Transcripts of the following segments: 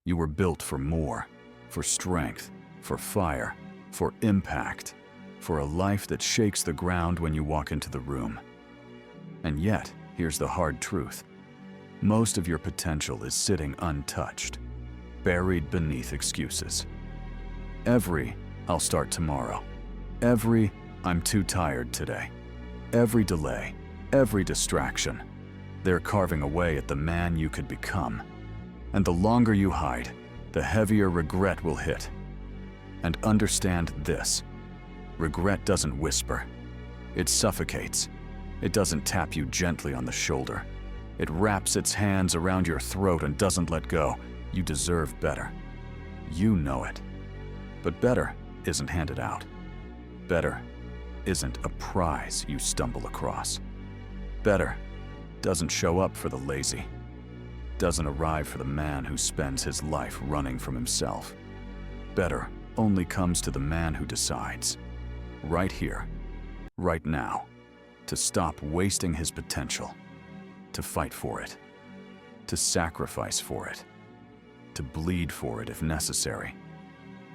You were built for more, for strength, for fire, for impact, for a life that shakes the ground when you walk into the room. And yet, here's the hard truth. Most of your potential is sitting untouched, buried beneath excuses. Every "I'll start tomorrow," every "I'm too tired today," every delay, every distraction, they're carving away at the man you could become. And the longer you hide, the heavier regret will hit. And understand this: regret doesn't whisper. It suffocates. It doesn't tap you gently on the shoulder. It wraps its hands around your throat and doesn't let go. You deserve better. You know it. But better isn't handed out. Better isn't a prize you stumble across. Better doesn't show up for the lazy. Doesn't arrive for the man who spends his life running from himself. Better only comes to the man who decides, right here, right now, to stop wasting his potential, to fight for it, to sacrifice for it, to bleed for it if necessary.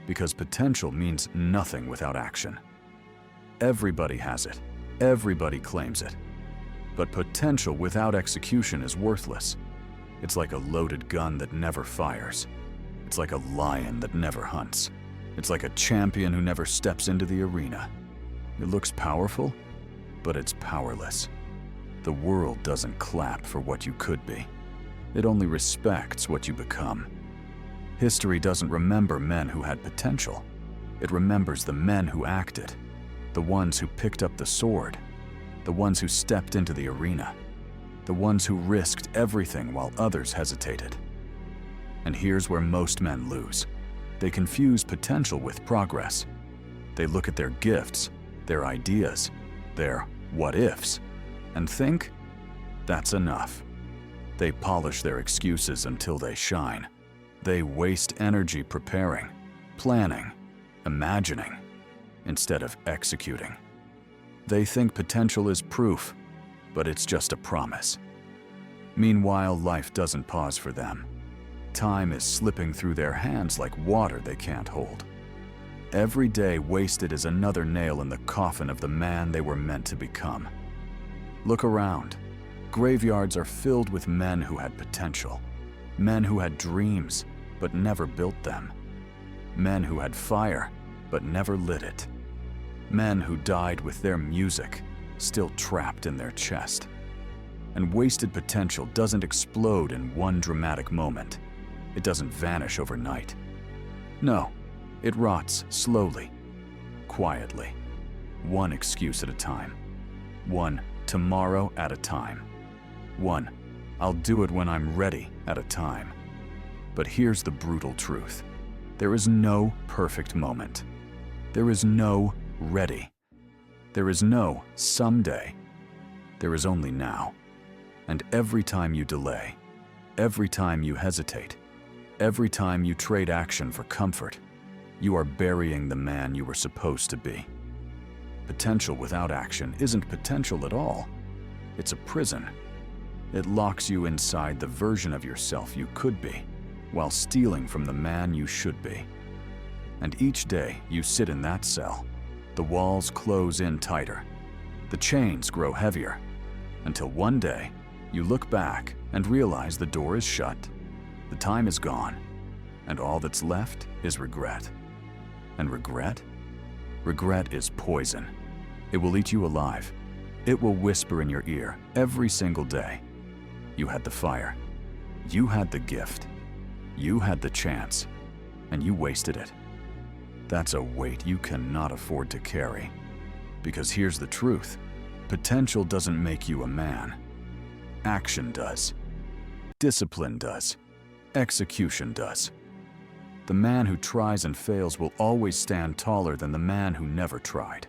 Because potential means nothing without action. Everybody has it. Everybody claims it. But potential without execution is worthless. It's like a loaded gun that never fires. It's like a lion that never hunts. It's like a champion who never steps into the arena. It looks powerful, but it's powerless. The world doesn't clap for what you could be. It only respects what you become. History doesn't remember men who had potential. It remembers the men who acted, the ones who picked up the sword, the ones who stepped into the arena, the ones who risked everything while others hesitated. And here's where most men lose. They confuse potential with progress. They look at their gifts, their ideas, their what-ifs, and think, that's enough. They polish their excuses until they shine. They waste energy preparing, planning, imagining, instead of executing. They think potential is proof, but it's just a promise. Meanwhile, life doesn't pause for them. Time is slipping through their hands like water they can't hold. Every day wasted is another nail in the coffin of the man they were meant to become. Look around. Graveyards are filled with men who had potential, men who had dreams but never built them, men who had fire but never lit it, men who died with their music still trapped in their chest. And wasted potential doesn't explode in one dramatic moment. It doesn't vanish overnight. No, it rots slowly, quietly, one excuse at a time, one tomorrow at a time, one I'll do it when I'm ready at a time. But here's the brutal truth. There is no perfect moment. There is no ready. There is no someday. There is only now. And every time you delay, every time you hesitate, every time you trade action for comfort, you are burying the man you were supposed to be. Potential without action isn't potential at all. It's a prison. It locks you inside the version of yourself you could be, while stealing from the man you should be. And each day you sit in that cell, the walls close in tighter, the chains grow heavier, until one day you look back and realize the door is shut, the time is gone, and all that's left is regret. And regret? Regret is poison. It will eat you alive. It will whisper in your ear every single day. You had the fire. You had the gift. You had the chance, and you wasted it. That's a weight you cannot afford to carry. Because here's the truth. Potential doesn't make you a man. Action does. Discipline does. Execution does. The man who tries and fails will always stand taller than the man who never tried.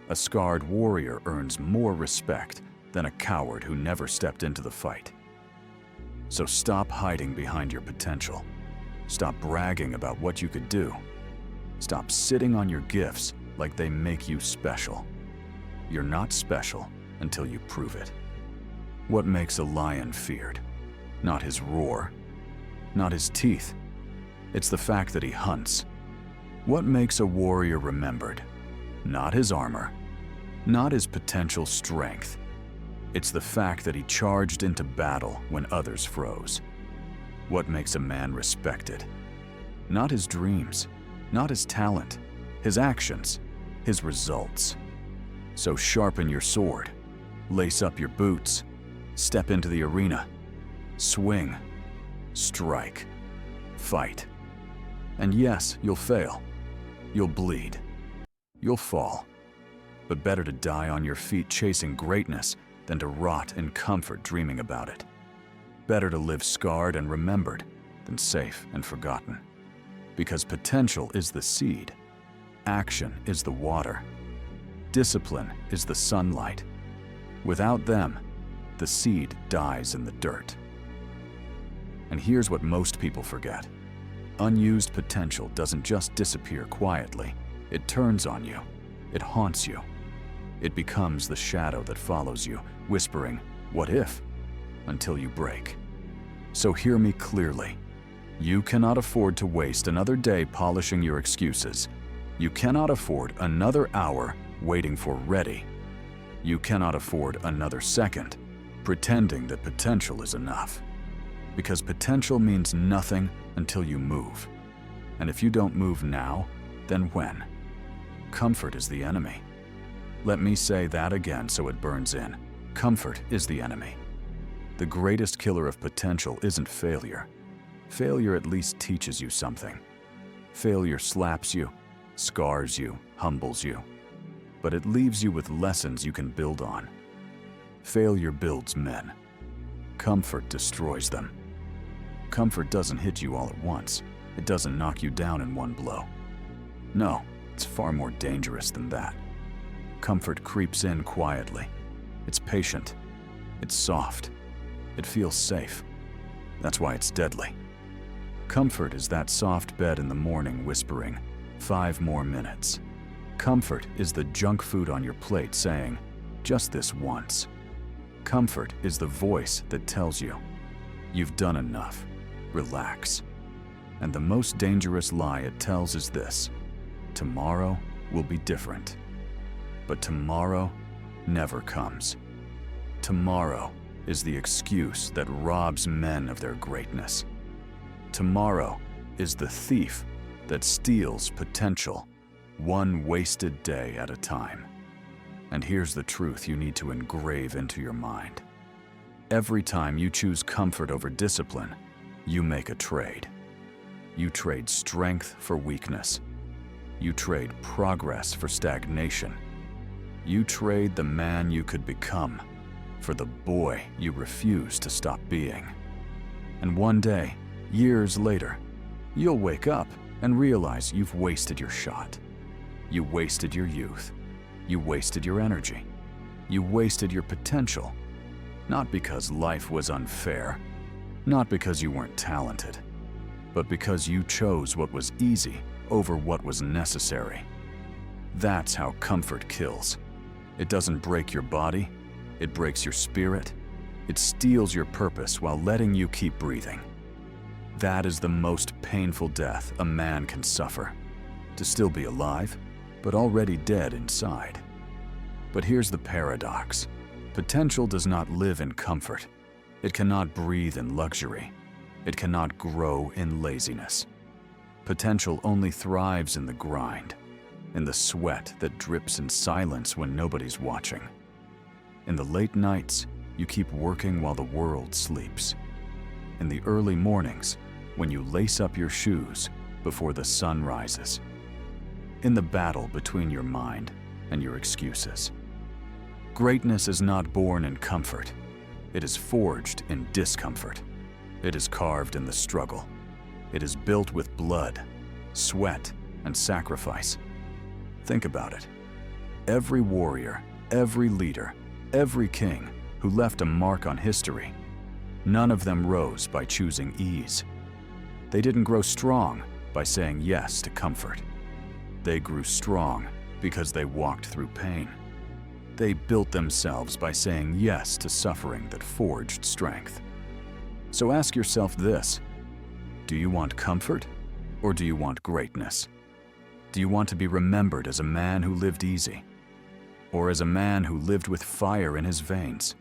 A scarred warrior earns more respect than a coward who never stepped into the fight. So stop hiding behind your potential. Stop bragging about what you could do. Stop sitting on your gifts like they make you special. You're not special until you prove it. What makes a lion feared? Not his roar, not his teeth, It's the fact that he hunts. What makes a warrior remembered? Not his armor, not his potential strength. It's the fact that he charged into battle when others froze. What makes a man respected? Not his dreams, not his talent, his actions, his results. So sharpen your sword, lace up your boots, step into the arena, swing, strike, fight. And yes, you'll fail. You'll bleed. You'll fall. But better to die on your feet chasing greatness than to rot in comfort dreaming about it. Better to live scarred and remembered than safe and forgotten. Because potential is the seed, action is the water, discipline is the sunlight. Without them, the seed dies in the dirt. And here's what most people forget. Unused potential doesn't just disappear quietly. It turns on you. It haunts you. It becomes the shadow that follows you, whispering, "What if?" until you break. So hear me clearly. You cannot afford to waste another day polishing your excuses. You cannot afford another hour waiting for ready. You cannot afford another second pretending that potential is enough. Because potential means nothing until you move. And if you don't move now, then when? Comfort is the enemy. Let me say that again so it burns in. Comfort is the enemy. The greatest killer of potential isn't failure. Failure at least teaches you something. Failure slaps you, scars you, humbles you. But it leaves you with lessons you can build on. Failure builds men. Comfort destroys them. Comfort doesn't hit you all at once. It doesn't knock you down in one blow. No, it's far more dangerous than that. Comfort creeps in quietly. It's patient. It's soft. It feels safe. That's why it's deadly. Comfort is that soft bed in the morning whispering, 5 more minutes. Comfort is the junk food on your plate saying, just this once. Comfort is the voice that tells you, you've done enough, relax. And the most dangerous lie it tells is this, tomorrow will be different. But tomorrow never comes. Tomorrow is the excuse that robs men of their greatness. Tomorrow is the thief that steals potential, one wasted day at a time. And here's the truth you need to engrave into your mind. Every time you choose comfort over discipline, you make a trade. You trade strength for weakness. You trade progress for stagnation. You trade the man you could become for the boy you refuse to stop being. And one day, years later, you'll wake up and realize you've wasted your shot. You wasted your youth. You wasted your energy. You wasted your potential. Not because life was unfair, not because you weren't talented, but because you chose what was easy over what was necessary. That's how comfort kills. It doesn't break your body, it breaks your spirit. It steals your purpose while letting you keep breathing. That is the most painful death a man can suffer. To still be alive, but already dead inside. But here's the paradox. Potential does not live in comfort. It cannot breathe in luxury. It cannot grow in laziness. Potential only thrives in the grind, in the sweat that drips in silence when nobody's watching. In the late nights, you keep working while the world sleeps. In the early mornings, when you lace up your shoes before the sun rises. In the battle between your mind and your excuses. Greatness is not born in comfort. It is forged in discomfort. It is carved in the struggle. It is built with blood, sweat, and sacrifice. Think about it. Every warrior, every leader, every king who left a mark on history, none of them rose by choosing ease. They didn't grow strong by saying yes to comfort. They grew strong because they walked through pain. They built themselves by saying yes to suffering that forged strength. So ask yourself this: do you want comfort Or do you want greatness? Do you want to be remembered as a man who lived easy? Or as a man who lived with fire in his veins?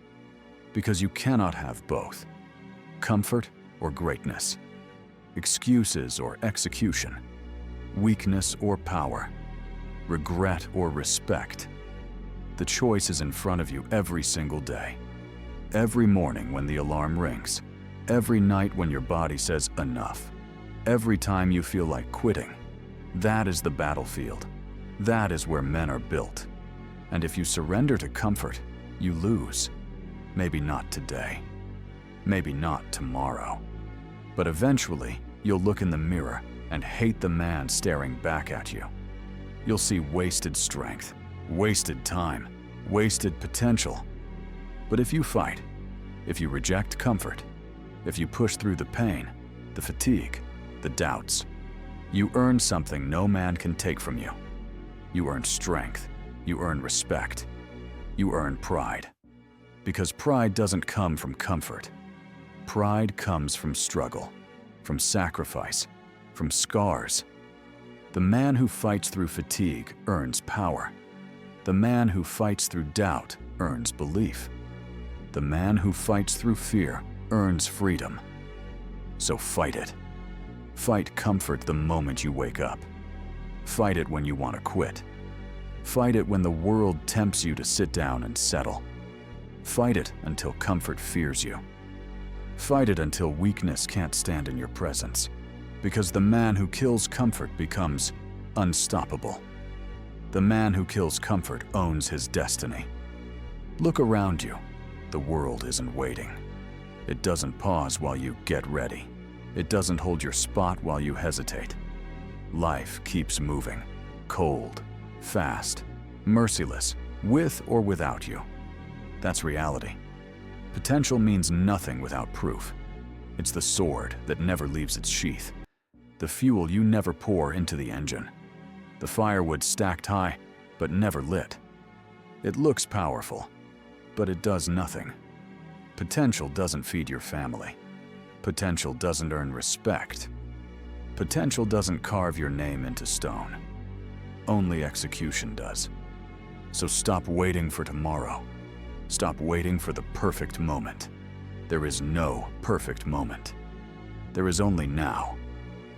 Because you cannot have both. Comfort or greatness. Excuses or execution. Weakness or power. Regret or respect. The choice is in front of you every single day. Every morning when the alarm rings. Every night when your body says enough. Every time you feel like quitting. That is the battlefield. That is where men are built. And if you surrender to comfort, you lose. Maybe not today. Maybe not tomorrow. But eventually, you'll look in the mirror and hate the man staring back at you. You'll see wasted strength, wasted time, wasted potential. But if you fight, if you reject comfort, if you push through the pain, the fatigue, the doubts, you earn something no man can take from you. You earn strength. You earn respect. You earn pride. Because pride doesn't come from comfort. Pride comes from struggle, from sacrifice, from scars. The man who fights through fatigue earns power. The man who fights through doubt earns belief. The man who fights through fear earns freedom. So fight it. Fight comfort the moment you wake up. Fight it when you want to quit. Fight it when the world tempts you to sit down and settle. Fight it until comfort fears you. Fight it until weakness can't stand in your presence. Because the man who kills comfort becomes unstoppable. The man who kills comfort owns his destiny. Look around you. The world isn't waiting. It doesn't pause while you get ready. It doesn't hold your spot while you hesitate. Life keeps moving, cold, fast, merciless, with or without you. That's reality. Potential means nothing without proof. It's the sword that never leaves its sheath, the fuel you never pour into the engine, the firewood stacked high but never lit. It looks powerful, but it does nothing. Potential doesn't feed your family. Potential doesn't earn respect. Potential doesn't carve your name into stone. Only execution does. So stop waiting for tomorrow. Stop waiting for the perfect moment. There is no perfect moment. There is only now.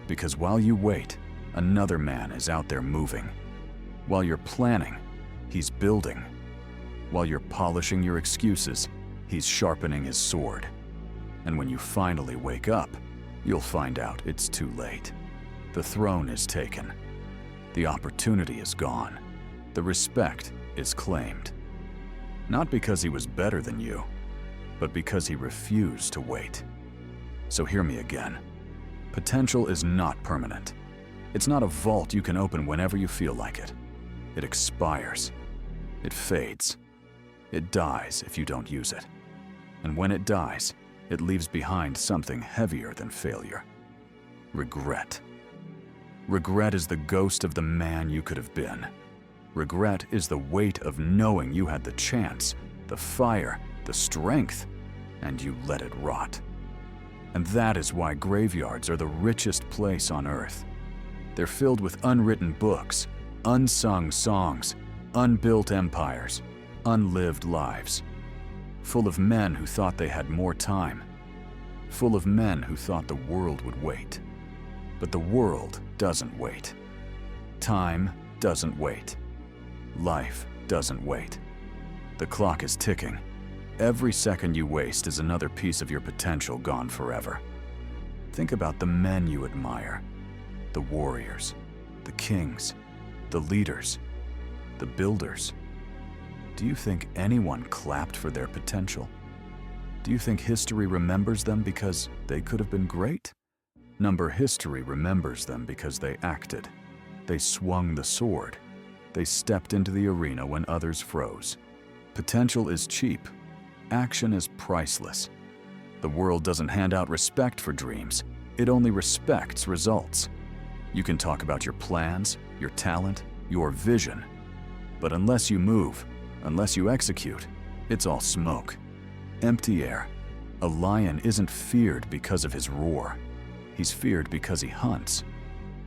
Because while you wait, another man is out there moving. While you're planning, he's building. While you're polishing your excuses, he's sharpening his sword. And when you finally wake up, you'll find out it's too late. The throne is taken. The opportunity is gone. The respect is claimed. Not because he was better than you, but because he refused to wait. So hear me again. Potential is not permanent. It's not a vault you can open whenever you feel like it. It expires. It fades. It dies if you don't use it. And when it dies, it leaves behind something heavier than failure. Regret. Regret is the ghost of the man you could have been. Regret is the weight of knowing you had the chance, the fire, the strength, and you let it rot. And that is why graveyards are the richest place on earth. They're filled with unwritten books, unsung songs, unbuilt empires, unlived lives. Full of men who thought they had more time. Full of men who thought the world would wait. But the world doesn't wait. Time doesn't wait. Life doesn't wait. The clock is ticking. Every second you waste is another piece of your potential gone forever. Think about the men you admire, the warriors, the kings, the leaders, the builders. Do you think anyone clapped for their potential? Do you think history remembers them because they could have been great? History remembers them because they acted. They swung the sword. They stepped into the arena when others froze. Potential is cheap. Action is priceless. The world doesn't hand out respect for dreams. It only respects results. You can talk about your plans, your talent, your vision. But unless you move, unless you execute, it's all smoke. Empty air. A lion isn't feared because of his roar. He's feared because he hunts.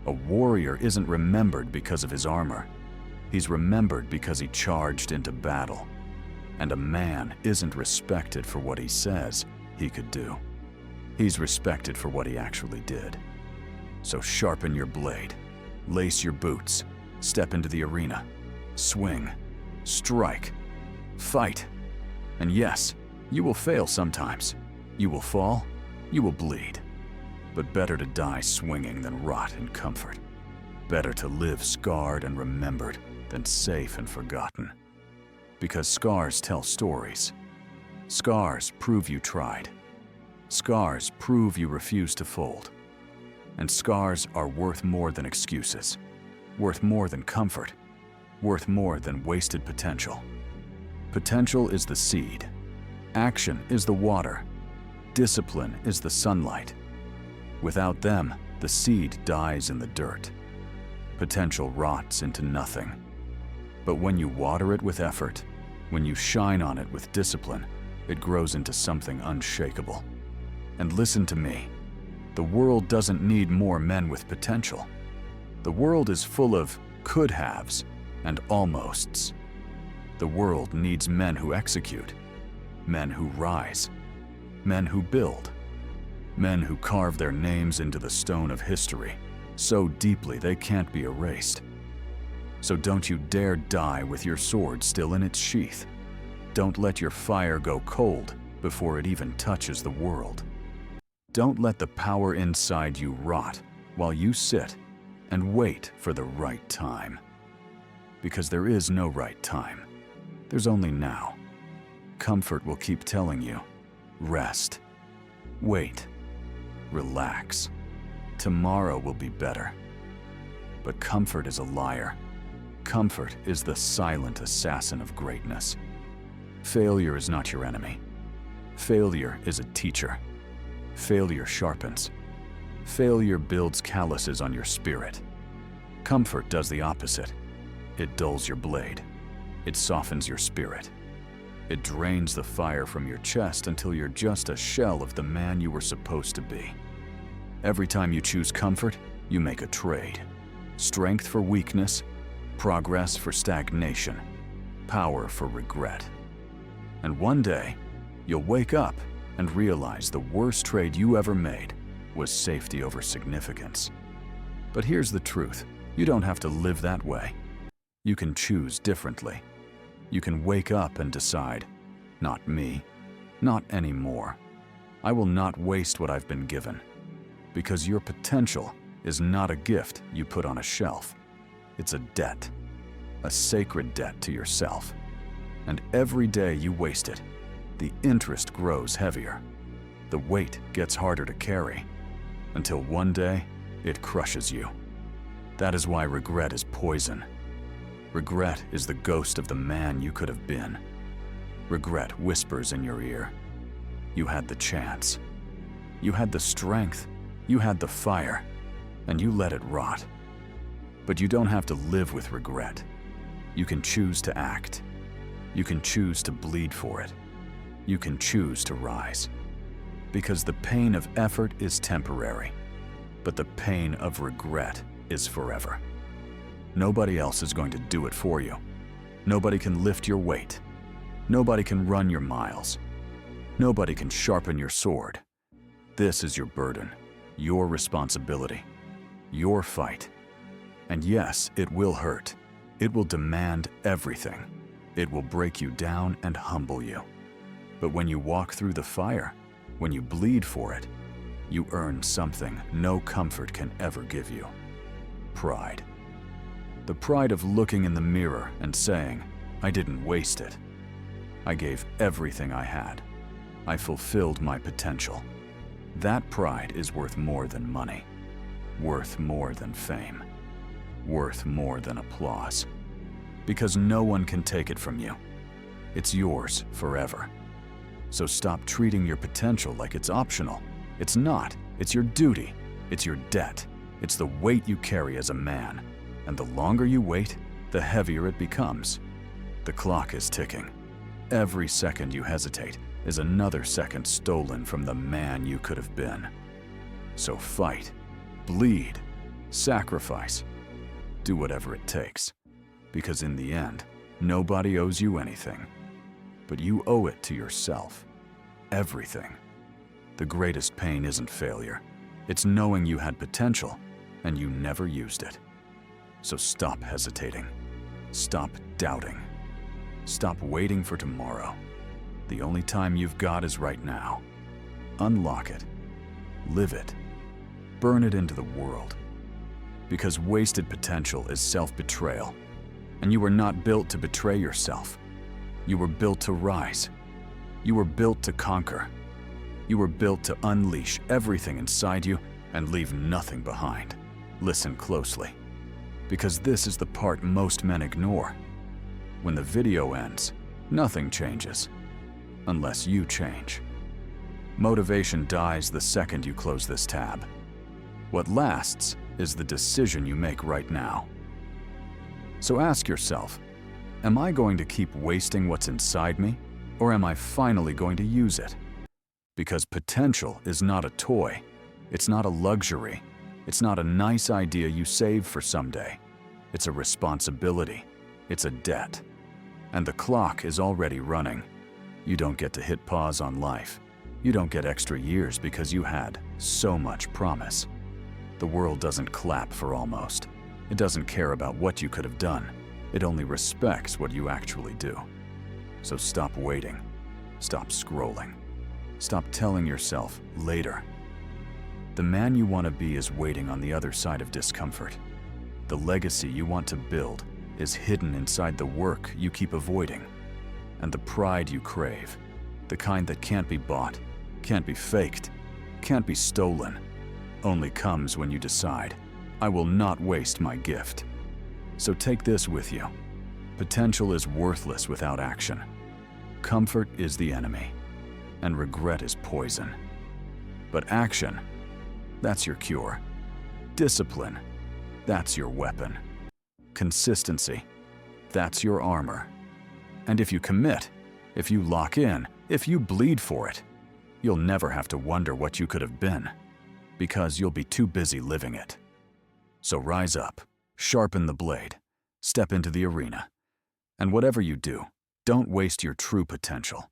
A warrior isn't remembered because of his armor. He's remembered because he charged into battle. And a man isn't respected for what he says he could do. He's respected for what he actually did. So sharpen your blade, lace your boots, step into the arena, swing, strike, fight. And yes, you will fail sometimes. You will fall, you will bleed. But better to die swinging than rot in comfort. Better to live scarred and remembered than safe and forgotten. Because scars tell stories. Scars prove you tried. Scars prove you refuse to fold. And scars are worth more than excuses, worth more than comfort, worth more than wasted potential. Potential is the seed. Action is the water. Discipline is the sunlight. Without them, the seed dies in the dirt. Potential rots into nothing. But when you water it with effort, when you shine on it with discipline, it grows into something unshakable. And listen to me, the world doesn't need more men with potential. The world is full of could-haves and almosts. The world needs men who execute, men who rise, men who build, men who carve their names into the stone of history so deeply they can't be erased. So don't you dare die with your sword still in its sheath. Don't let your fire go cold before it even touches the world. Don't let the power inside you rot while you sit and wait for the right time. Because there is no right time. There's only now. Comfort will keep telling you, rest, wait, relax. Tomorrow will be better. But comfort is a liar. Comfort is the silent assassin of greatness. Failure is not your enemy. Failure is a teacher. Failure sharpens. Failure builds calluses on your spirit. Comfort does the opposite. It dulls your blade. It softens your spirit. It drains the fire from your chest until you're just a shell of the man you were supposed to be. Every time you choose comfort, you make a trade. Strength for weakness, progress for stagnation, power for regret. And one day, you'll wake up and realize the worst trade you ever made was safety over significance. But here's the truth. You don't have to live that way. You can choose differently. You can wake up and decide, not me, not anymore. I will not waste what I've been given. Because your potential is not a gift you put on a shelf. It's a debt, a sacred debt to yourself. And every day you waste it, the interest grows heavier. The weight gets harder to carry, until one day it crushes you. That is why regret is poison. Regret is the ghost of the man you could have been. Regret whispers in your ear. You had the chance. You had the strength. You had the fire. And you let it rot. But you don't have to live with regret. You can choose to act. You can choose to bleed for it. You can choose to rise. Because the pain of effort is temporary, but the pain of regret is forever. Nobody else is going to do it for you. Nobody can lift your weight. Nobody can run your miles. Nobody can sharpen your sword. This is your burden, your responsibility, your fight. And yes, it will hurt. It will demand everything. It will break you down and humble you. But when you walk through the fire, when you bleed for it, you earn something no comfort can ever give you. Pride. The pride of looking in the mirror and saying, I didn't waste it. I gave everything I had. I fulfilled my potential. That pride is worth more than money, worth more than fame, worth more than applause. Because no one can take it from you. It's yours forever. So stop treating your potential like it's optional. It's not. It's your duty. It's your debt. It's the weight you carry as a man. And the longer you wait, the heavier it becomes. The clock is ticking. Every second you hesitate is another second stolen from the man you could have been. So fight, bleed, Sacrifice. Do whatever it takes. Because in the end, nobody owes you anything. But you owe it to yourself. Everything. The greatest pain isn't failure. It's knowing you had potential and you never used it. So stop hesitating. Stop doubting. Stop waiting for tomorrow. The only time you've got is right now. Unlock it. Live it. Burn it into the world. Because wasted potential is self-betrayal. And you were not built to betray yourself. You were built to rise. You were built to conquer. You were built to unleash everything inside you and leave nothing behind. Listen closely, because this is the part most men ignore. When the video ends, nothing changes, unless you change. Motivation dies the second you close this tab. What lasts is the decision you make right now. So ask yourself, am I going to keep wasting what's inside me, or am I finally going to use it? Because potential is not a toy. It's not a luxury. It's not a nice idea you save for someday. It's a responsibility. It's a debt. And the clock is already running. You don't get to hit pause on life. You don't get extra years because you had so much promise. The world doesn't clap for almost. It doesn't care about what you could have done. It only respects what you actually do. So stop waiting. Stop scrolling. Stop telling yourself later. The man you want to be is waiting on the other side of discomfort. The legacy you want to build is hidden inside the work you keep avoiding. And the pride you crave, the kind that can't be bought, can't be faked, can't be stolen, only comes when you decide, I will not waste my gift. So take this with you. Potential is worthless without action. Comfort is the enemy, and regret is poison. But action, that's your cure. Discipline, that's your weapon. Consistency, that's your armor. And if you commit, if you lock in, if you bleed for it, you'll never have to wonder what you could have been, because you'll be too busy living it. So rise up, sharpen the blade, step into the arena, and whatever you do, don't waste your true potential.